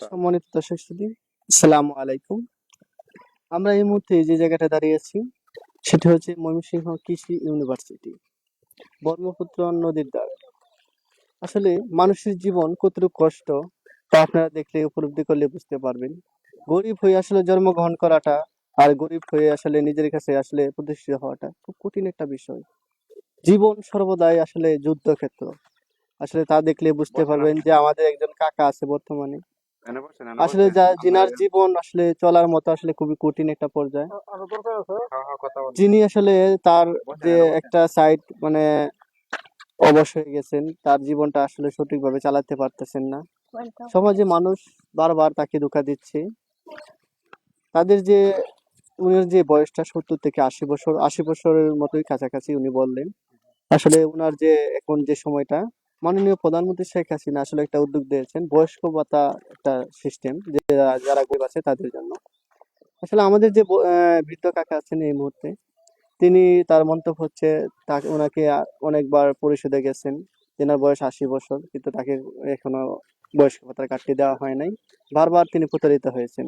সম্মানিত দর্শক শ্রোতা, আসসালামু আলাইকুম। আমরা এই মুহূর্তে যে জায়গাটা দাঁড়িয়ে আছি সেটি হচ্ছে ময়মনসিংহ কৃষি ইউনিভার্সিটি, ব্রহ্মপুত্র নদীর ধার। আসলে মানুষের জীবন কতটুকু কষ্ট তা আপনারা দেখলে উপলব্ধি করলে বুঝতে পারবেন। গরিব হয়ে আসলে জন্মগ্রহণ করাটা আর গরিব হয়ে আসলে নিজের কাছে আসলে প্রতিষ্ঠিত হওয়াটা খুব কঠিন একটা বিষয়। জীবন সর্বদাই আসলে যুদ্ধক্ষেত্র। আসলে তা দেখলে বুঝতে পারবেন যে আমাদের একজন কাকা আছে বর্তমানে, আসলে যিনার জীবন আসলে চলার মতো আসলে খুবই কঠিন একটা পর্যায়ে, যিনি আসলে তার যে একটা সাইড মানে অবশ হয়ে গেছেন, তার জীবনটা আসলে সঠিকভাবে চালাতে পারতেছেন না। সমাজে মানুষ বারবার তাকে ধোঁকা দিচ্ছে। তাদের যে উনার যে বয়সটা 70 থেকে 80 বছর, 80 বছরের মতোই কাছাকাছি উনি বললেন। আসলে উনার যে এখন যে সময়টা, মাননীয় প্রধানমন্ত্রী শেখ হাসিনা আসলে একটা উদ্যোগ দিয়েছেন বয়স্ক ভাতা, একটা সিস্টেম যে যারা গরিব আছে তাদের জন্য। আসলে আমাদের যে বৃদ্ধ কাকা আছেন এই মুহূর্তে, তিনি তার মন্তব্য হচ্ছে তাকে ওনাকে অনেকবার পরিশোধে গেছেন, তেনার বয়স 80 বছর, কিন্তু তাকে এখনো বয়স্ক ভাতার কার্ডটি দেওয়া হয় নাই। বারবার তিনি প্রতারিত হয়েছেন।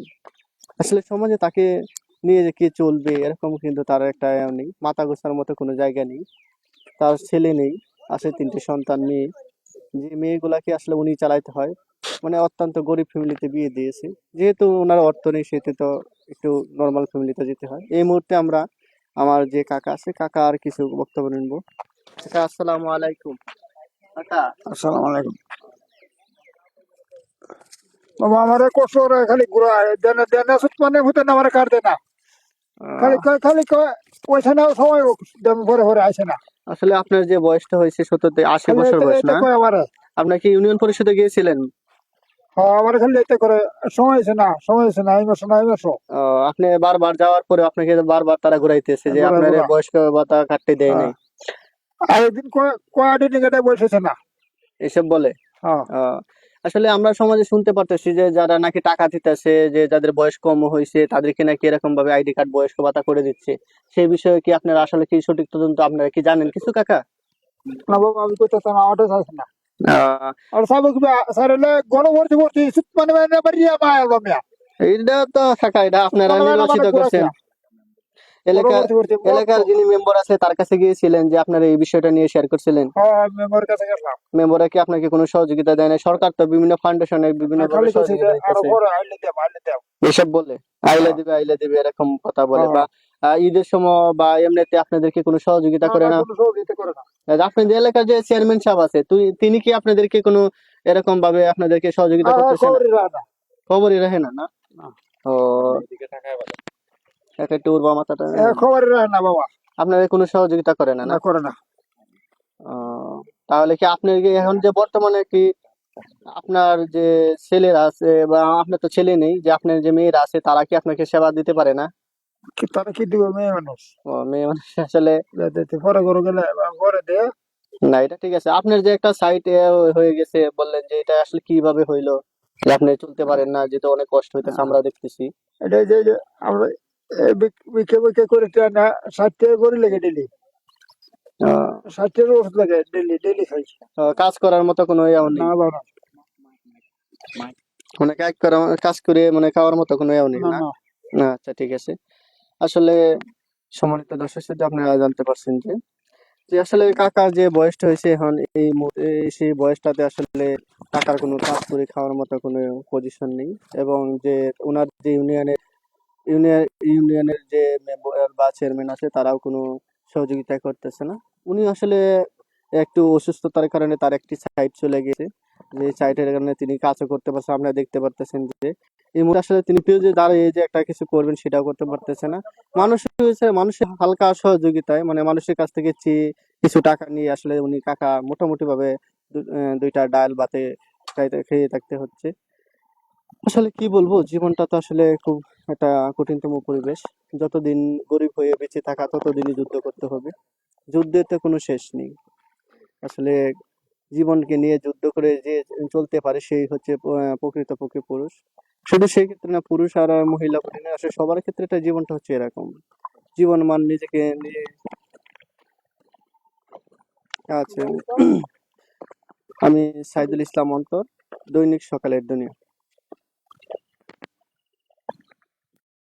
আসলে সমাজে তাকে নিয়ে যে কি চলবে এরকম কিন্তু তার একটা নেই, মাথা গোছার মতো কোনো জায়গা নেই। তার ছেলে নেই, আছে 3টে সন্তান মেয়ে। যে মেয়েগুলাকে আসলে উনি চালাইতে হয়, মানে অত্যন্ত গরিব ফ্যামিলিতে বিয়ে দিয়েছে। যেহেতু ওনার অর্থ নেই সেহেতু তো একটু নর্মাল ফ্যামিলিতে যেতে হয়। এই মুহূর্তে আমরা আমার যে কাকা আছে কাকা আর কিছু বক্তব্য নিব। কাকা আসসালামু আলাইকুম। কাকা আসসালামু আলাইকুম। বাবা আমারে কোসরে খালি ঘুরায় দেনা দেনা সুত মানে হতে না আমারে কাট দেনা খালি খালি পয়সা নাও সময় দেন ভরে ভরে আসে না আসলে আপনার যে বয়সটা হয়েছে 70 থেকে 80 খালি বছর এতে বয়স এতে না? কয় আমারে। আপনার কি ইউনিয়ন পরিষদে গিয়েছিলেন? হ্যাঁ আমারে খালি এতে করে সময় আছে না এই মাসে না এই মাসে আপনি বারবার যাওয়ার পরে আপনাকে বারবার তারা ঘুরাইতেছে যে ঘুরা আপনার এই ঘুরা। বয়স্ক ভাতা কাটতে দেয় হ্যাঁ নাই, আর একদিন কয়দিন এখানে বসেছে না। এসব বলে। হ্যাঁ আসলে আমরা সমাজে শুনতে পারতেছি যে যারা নাকি টাকা দিতেছে, যে যাদের বয়স কম হয়েছে তাদেরকে নাকি এরকম ভাবে আইডি কার্ড বয়স্ক ভাতা করে দিচ্ছে। সেই বিষয়ে কি আপনারা আসলে কি সঠিক তদন্ত আপনারা কি জানেন কিছু কাকা? না বাবা আমি কইতেছে না অটো আছে না আহ আর সাবে কি স্যার এলে গণভর্তি ভর্তি সুত মানে মানে বাড়িয়া মায়া বামিয়া এটা তো কাকা, এটা আপনারা মানে মানে নির্বাচিত মানে করছেন। ঘুরাইছে এলাকার গণভর্তি ভর্তি এলাকার যিনি মেম্বার আছে তার কাছে গিয়েছিলেন যে আপনারা এই বিষয়টা নিয়ে শেয়ার করছিলেন। হ্যাঁ মেমোর কাছে গেলাম মেম্বাররা কি আপনাকে কোনো সহযোগিতা দেয় না? সরকার তো বিভিন্ন ফাউন্ডেশনে বিভিন্ন ভাবে খালি কইছে যে সহযোগিতা আরো দিতেছে। বড় আইলে দেব এসব বলে আইলে দিবে এরকম কথা বলে, হ্যাঁ বা ঈদের সময় বা এমনিতে আপনাদেরকে কোনো সহযোগিতা না করে না না? কোনো সহযোগিতা করে না। আপনাদের এলাকার যে চেয়ারম্যান সাহেব আছে তিনি কি আপনাদেরকে কোনো এরকম ভাবে আপনাদেরকে সহযোগিতা হ্যাঁ করতেছে না? খবরই রাখে না। খবরই রাখে না, না? না ও, একটু উর্বা মাথাটা খবরই রাখে না বাবা। আপনাদের কোনো সহযোগিতা করে না, না? না করে না। ও, তাহলে কি আপনার কি এখন যে বর্তমানে কি আপনার যে ছেলেরা আছে, বা আপনার তো ছেলে নেই, যে আপনার যে মেয়েরা আছে তারা কি আপনাকে সেবা দিতে পারে না? তারা কি দিবে মেয়ে মানুষ ও, মেয়ে মানুষ আসলে। পরে ঘরে গেলে ঘরে দে। না, এটা ঠিক আছে। আপনার যে একটা সাইট হয়ে গেছে বললেন, যে এটা আসলে কিভাবে হইলো যে আপনি চলতে পারেন না, যেটা অনেক কষ্ট হইতেছে আমরা দেখতেছি। এটা যে আমরা বিকে বিকে করে না 60 টাকা করে লেগে ডেলি আহ, 60 টাকা ওষুধ লাগে ডেলি ডেলি খাই। কাজ করার মতো কোনো ইয়েও না নেই, বাবা মানে কাজ করে মানে খাওয়ার মতো কোনো ইয়েও নেই, না না? না না, আচ্ছা ঠিক আছে। আসলে সম্মানিত দর্শক শ্রোতা, আপনারা জানতে পারছেন যে যে আসলে কাকার যে বয়সটা হয়েছে এখন এই সেই বয়সটাতে আসলে কাকার কোনো কাজ করে খাওয়ার মতো কোনো পজিশন নেই। এবং যে ওনার যে ইউনিয়নের যে মেম্বার বা চেয়ারম্যান আছে তারাও কোনো সহযোগিতা করতেছে না। উনি আসলে একটু অসুস্থতার কারণে তার একটি সাইট চলে গেছে, যে সাইটের কারণে তিনি কাজও করতে পারছেন। আপনারা দেখতে পারতেছেন যে এই মুহূর্তে আসলে তিনি পেয়ে যে দাঁড়িয়ে যে একটা কিছু করবেন সেটাও করতে পারতেছে না। মানুষের হালকা সহযোগিতায়, মানে মানুষের কাছ থেকে চেয়ে কিছু টাকা নিয়ে আসলে উনি কাকা মোটামুটি ভাবে 2টা ডাল ভাতে খেয়ে থাকতে হচ্ছে। আসলে কি বলবো, জীবনটা তো আসলে খুব একটা কঠিনতম পরিবেশ। যতদিন গরিব হয়ে বেঁচে থাকা ততদিনই যুদ্ধ করতে হবে। যুদ্ধের তো কোনো শেষ নেই। আসলে জীবনকে নিয়ে যুদ্ধ করে যে চলতে পারে সেই হচ্ছে প্রকৃতপক্ষে পুরুষ। শুধু সেই ক্ষেত্রে না, পুরুষ আর মহিলা বলে না, আসলে সবার ক্ষেত্রে এটা জীবনটা হচ্ছে এরকম। জীবন মান নিজেকে নিয়ে আছে। আমি সাইদুল ইসলাম অন্তর, দৈনিক সকালের দুনিয়া।